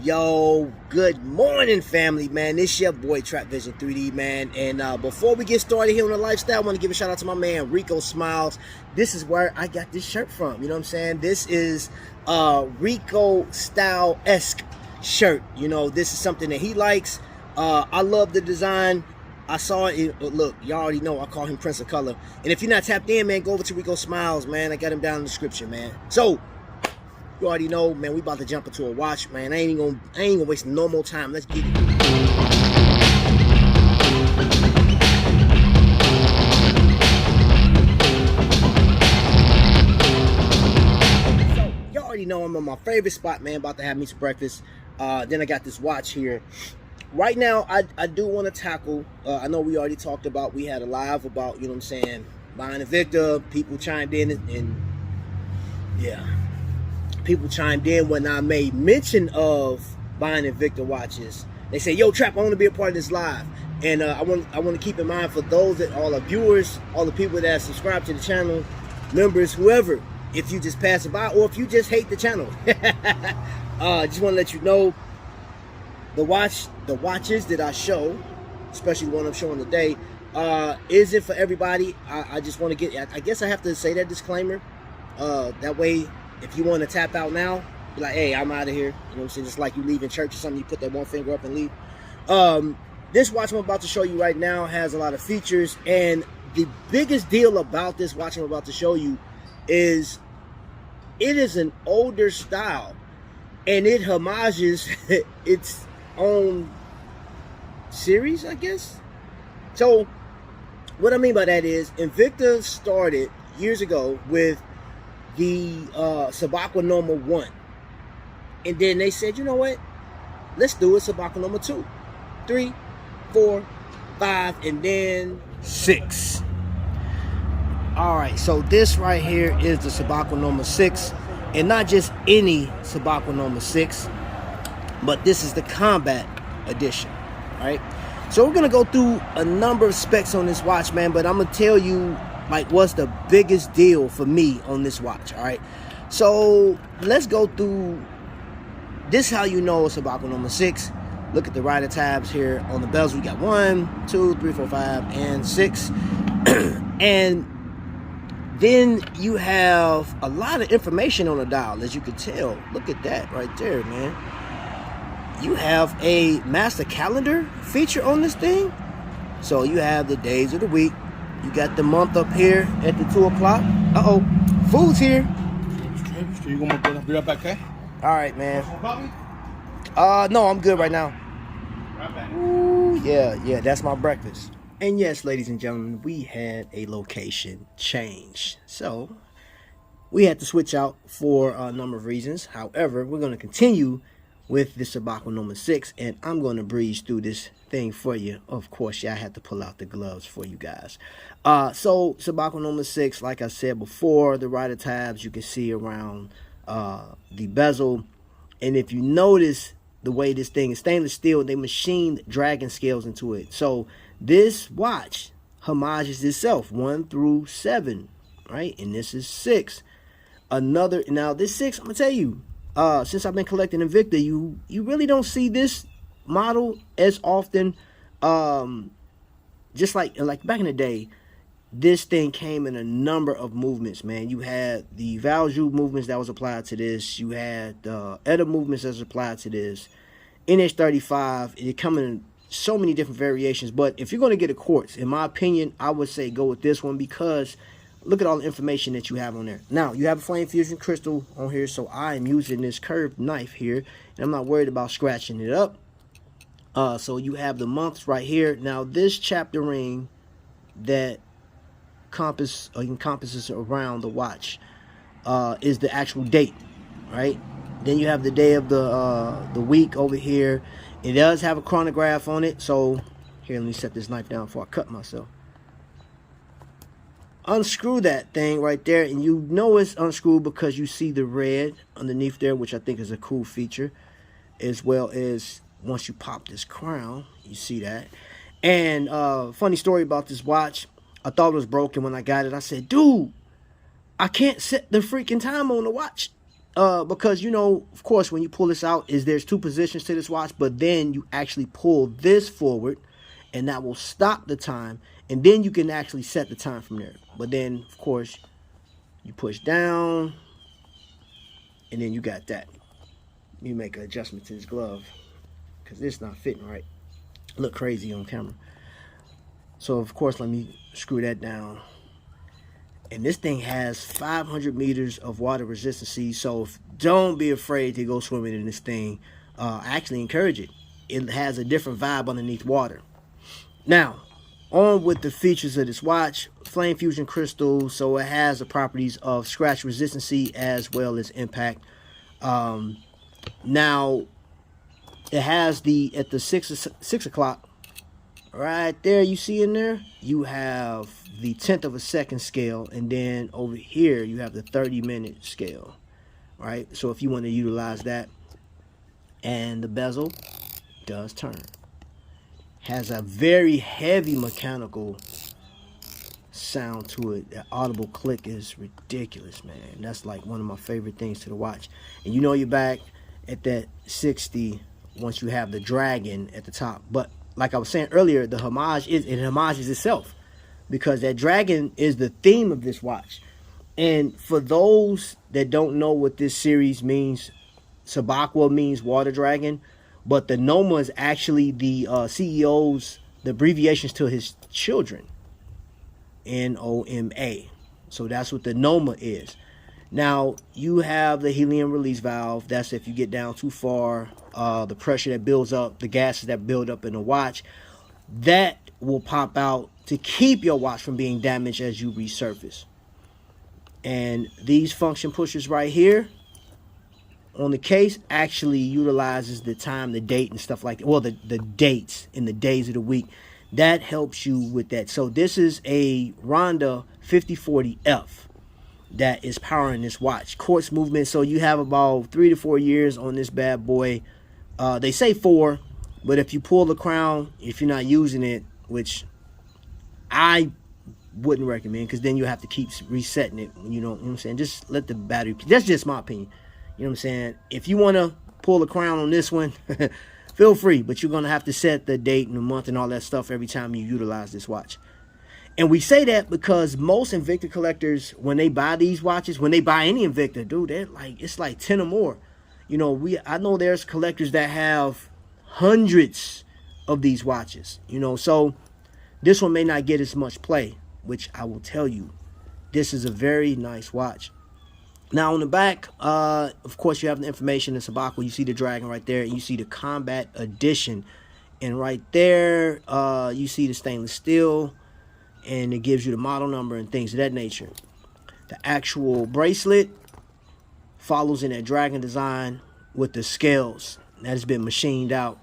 Yo, good morning, family, man. This your boy Trap Vision 3D, man. And before we get started here on the lifestyle, I want to give a shout out to my man Rico Smiles. This is where I got this shirt from. You know what I'm saying? This is Rico style-esque shirt. You know, this is something that he likes. I love the design. I saw it. Look, y'all already know I call him Prince of Color. And if you're not tapped in, man, go over to Rico Smiles, man. I got him down in the description, man. So you already know, man, we about to jump into a watch, man. I ain't gonna waste no more time. Let's get it. So, y'all already know I'm on my favorite spot, man. About to have me some breakfast. Then I got this watch here. Right now, I do want to tackle, I know we already talked about, we had a live about, you know what I'm saying, buying Invicta. People chimed in and yeah. People chimed in when I made mention of buying Invicta watches. They say, yo, Trap, I want to be a part of this live. And I want to keep in mind for those that, all the viewers, all the people that subscribe to the channel, members, whoever, if you just pass it by or if you just hate the channel. Just want to let you know, the watches that I show, especially the one I'm showing today, isn't for everybody. I just want to get, I guess I have to say that disclaimer. That way, if you want to tap out now, be like, hey, I'm out of here. You know what I'm saying? Just like you leaving church or something, you put that one finger up and leave. This watch I'm about to show you right now has a lot of features. And the biggest deal about this watch I'm about to show you is it is an older style. And it homages its own series, I guess. So what I mean by that is Invicta started years ago with the Subaqua Noma 1, and then they said, you know what, let's do a Subaqua Noma 2, 3, 4, 5, and then 6. All right, so this right here is the Subaqua Noma 6, and not just any Subaqua Noma 6, but this is the combat edition. Right, so we're gonna go through a number of specs on this watch, man, but I'm gonna tell you like what's the biggest deal for me on this watch. All right, so let's go through this. How you know it's Subaqua Noma 6. Look at the rider tabs here on the bezel. We got 1, 2, 3, 4, 5, and 6. And then you have a lot of information on the dial, as you can tell. Look at that right there, man. You have a master calendar feature on this thing. So you have the days of the week. You got the month up here at the 2 o'clock. Uh-oh, food's here. You gonna be right back, okay? All right, man. No, I'm good right now. Right back. Ooh, yeah, that's my breakfast. And yes, ladies and gentlemen, we had a location change. So we had to switch out for a number of reasons. However, we're going to continue with the Subaqua Noma 6, and I'm going to breeze through this thing for you. Of course, yeah, I had to pull out the gloves for you guys. So Subaqua Noma 6, like I said before, the rider tabs you can see around the bezel. And if you notice the way this thing is stainless steel, they machined dragon scales into it. So this watch homages itself 1 through 7, right? And this is 6. Now this 6, I'm gonna tell you, since I've been collecting Invicta, you really don't see this model as often. Just like back in the day, this thing came in a number of movements, man. You had the Valjoux movements that was applied to this. You had ETA movements that was applied to this. NH35, it come in so many different variations. But if you're going to get a Quartz, in my opinion, I would say go with this one, because look at all the information that you have on there. Now, you have a flame fusion crystal on here, so I am using this curved knife here, and I'm not worried about scratching it up. So you have the months right here. Now, this chapter ring that encompasses around the watch is the actual date, right? Then you have the day of the week over here. It does have a chronograph on it. So here, let me set this knife down before I cut myself. Unscrew that thing right there, and you know it's unscrewed because you see the red underneath there, which I think is a cool feature, as well as once you pop this crown, you see that. And funny story about this watch, I thought it was broken when I got it. I said, dude, I can't set the freaking time on the watch. Because, you know, of course, when you pull this out, there's two positions to this watch, but then you actually pull this forward, and that will stop the time, and then you can actually set the time from there. But then, of course, you push down, and then you got that. You make an adjustment to this glove, because it's not fitting right. Look crazy on camera. So, of course, let me screw that down. And this thing has 500 meters of water resistance, so don't be afraid to go swimming in this thing. I actually encourage it. It has a different vibe underneath water. Now, on with the features of this watch. Flame fusion crystal, so it has the properties of scratch resistance as well as impact. Now, it has at the 6 o'clock, right there, you see in there, you have the 1/10 of a second scale, and then over here you have the 30-minute scale, right? So if you want to utilize that, and the bezel does turn. Has a very heavy mechanical sound to it. That audible click is ridiculous, man. That's like one of my favorite things to the watch. And you know you're back at that 60 once you have the dragon at the top. But like I was saying earlier, it homages itself, because that dragon is the theme of this watch. And for those that don't know what this series means, Subaqua means water dragon, but the Noma is actually the CEO's, the abbreviations to his children, Noma. So that's what the Noma is. Now, you have the helium release valve. That's if you get down too far, the pressure that builds up, the gases that build up in the watch, that will pop out to keep your watch from being damaged as you resurface. And these function pushers right here on the case actually utilizes the time, the date, and stuff like that. Well, the dates and the days of the week. That helps you with that. So this is a Ronda 5040F that is powering this watch. Quartz movement. So you have about 3 to 4 years on this bad boy. They say 4, but if you pull the crown, if you're not using it, which I wouldn't recommend, because then you have to keep resetting it. You know what I'm saying? Just let the battery. That's just my opinion. You know what I'm saying? If you want to pull the crown on this one, feel free, but you're going to have to set the date and the month and all that stuff every time you utilize this watch. And we say that because most Invicta collectors, when they buy these watches, when they buy any Invicta, dude, they're like, it's like 10 or more. You know, I know there's collectors that have hundreds of these watches, you know, so this one may not get as much play, which I will tell you, this is a very nice watch. Now on the back, of course, you have the information in Subaqua. You see the dragon right there, and you see the combat edition, and right there you see the stainless steel, and it gives you the model number and things of that nature. The actual bracelet follows in that dragon design with the scales that has been machined out,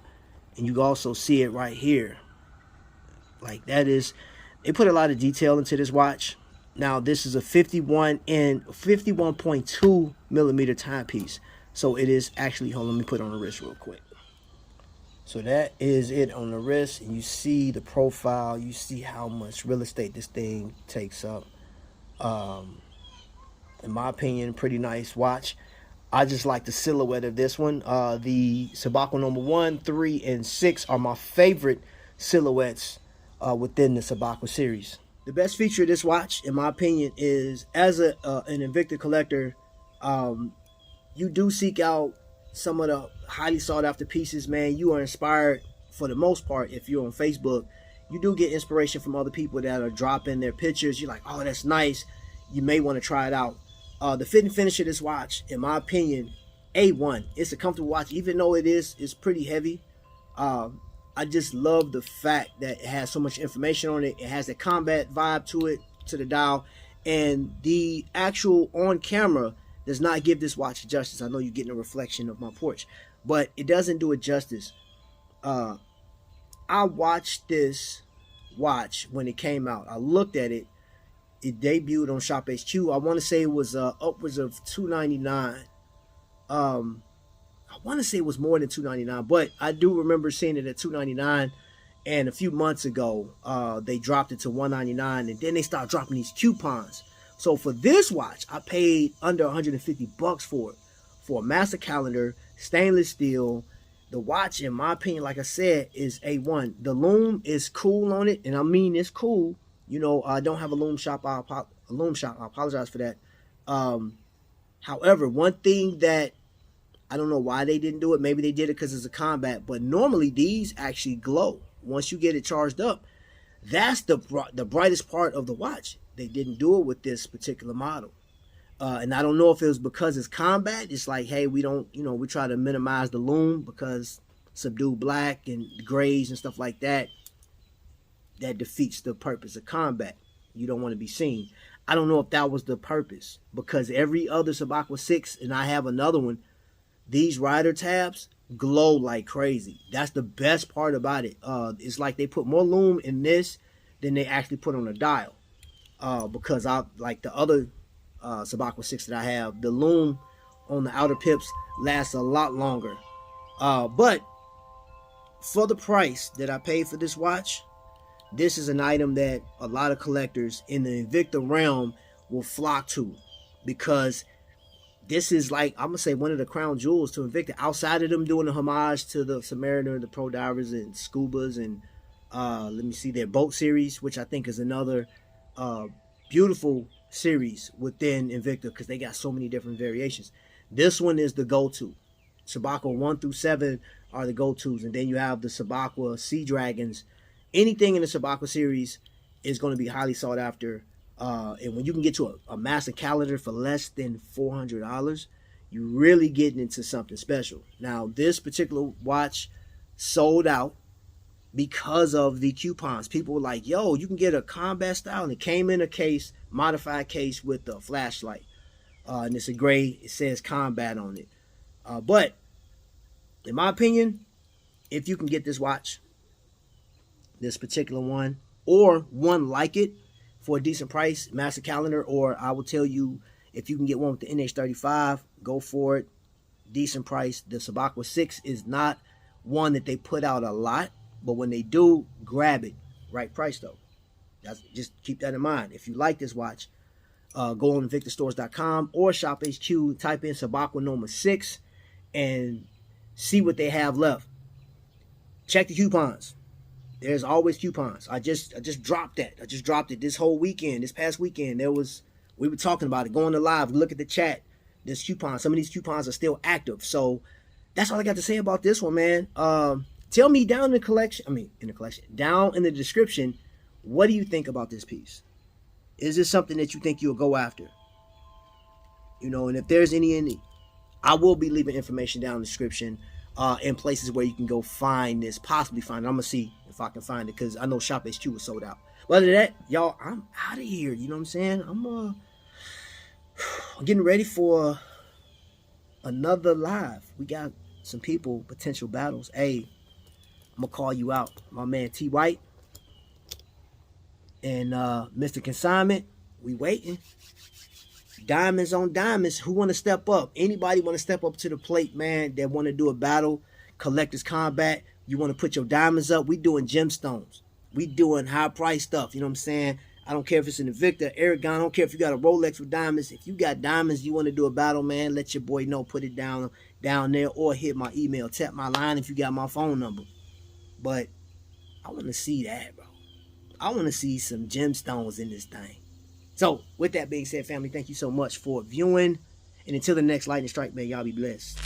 and you also see it right here. Like, that is, they put a lot of detail into this watch. Now this is a 51.2 millimeter timepiece, so it is actually, hold on, let me put it on the wrist real quick. So that is it on the wrist, and you see the profile, you see how much real estate this thing takes up. In my opinion, pretty nice watch. I just like the silhouette of this one. The Subaqua number 1, 3, and 6 are my favorite silhouettes within the Subaqua series. The best feature of this watch, in my opinion, is as an Invicta collector, you do seek out some of the highly sought after pieces, man. You are inspired for the most part. If you're on Facebook, you do get inspiration from other people that are dropping their pictures. You're like, oh, that's nice. You may want to try it out. The fit and finish of this watch, in my opinion, A1. It's a comfortable watch, even though it's pretty heavy. I just love the fact that it has so much information on it. It has that combat vibe to it, to the dial, and the actual on camera does not give this watch justice. I know you're getting a reflection of my porch, but it doesn't do it justice. I watched this watch when it came out. I looked at it. It debuted on Shop HQ. I want to say it was upwards of $299. I want to say it was more than $299, but I do remember seeing it at $299, and a few months ago they dropped it to $199, and then they started dropping these coupons. So for this watch, I paid under $150 for it. for a master calendar, stainless steel. The watch, in my opinion, like I said, is A1. The loom is cool on it, and I mean it's cool. You know, I don't have a loom shop. I apologize for that. However, one thing that I don't know why they didn't do it. Maybe they did it because it's a combat. But normally these actually glow once you get it charged up. That's the brightest part of the watch. They didn't do it with this particular model. And I don't know if it was because it's combat. It's like, hey, we don't, you know, we try to minimize the loom because subdued black and grays and stuff like that. That defeats the purpose of combat. You don't want to be seen. I don't know if that was the purpose, because every other Subaqua 6, and I have another one, these rider tabs glow like crazy. That's the best part about it. It's like they put more loom in this than they actually put on a dial. Because I like the other Subaqua 6 that I have, the loom on the outer pips lasts a lot longer. But for the price that I paid for this watch, this is an item that a lot of collectors in the Invicta realm will flock to, because this is like, I'm gonna say, one of the crown jewels to Invicta. Outside of them doing a homage to the Submariner, the Pro Divers, and Scubas, and let me see, their boat series, which I think is another beautiful series within Invicta, because they got so many different variations. This one is the go-to. Subaqua 1 through 7 are the go-tos, and then you have the Subaqua Sea Dragons. Anything in the Subaqua series is going to be highly sought after. And when you can get to a master calendar for less than $400, you're really getting into something special. Now, this particular watch sold out because of the coupons. People were like, yo, you can get a combat style, and it came in a case, modified case with a flashlight. And it's a gray, it says combat on it. But in my opinion, if you can get this watch, this particular one, or one like it for a decent price, master calendar, or I will tell you, if you can get one with the NH35, go for it. Decent price. The Subaqua 6 is not one that they put out a lot, but when they do, grab it. Right price though. Just keep that in mind. If you like this watch, go on invictastores.com or Shop HQ, type in Subaqua Noma 6 and see what they have left. Check the coupons. There's always coupons. I just dropped that. I just dropped it this whole weekend. This past weekend, we were talking about it, going to live, look at the chat. There's coupons. Some of these coupons are still active. So that's all I got to say about this one, man. Tell me down in the collection, down in the description, what do you think about this piece? Is this something that you think you'll go after? You know, and if there's any, I will be leaving information down in the description in places where you can go find this, possibly find it. I'm going to see if I can find it, because I know Shop HQ was sold out. But other than that, y'all, I'm out of here. You know what I'm saying? I'm getting ready for another live. We got some people, potential battles. Hey, I'm going to call you out. My man T White and Mr. Consignment, we waiting. Diamonds on diamonds. Who want to step up? Anybody want to step up to the plate, man, that want to do a battle, collector's combat? You want to put your diamonds up? We doing gemstones. We doing high price stuff. You know what I'm saying? I don't care if it's an Invicta, Aragon. I don't care if you got a Rolex with diamonds. If you got diamonds, you want to do a battle, man, let your boy know. Put it down there, or hit my email. Tap my line if you got my phone number. But I want to see that, bro. I want to see some gemstones in this thing. So, with that being said, family, thank you so much for viewing. And until the next lightning strike, man, y'all be blessed.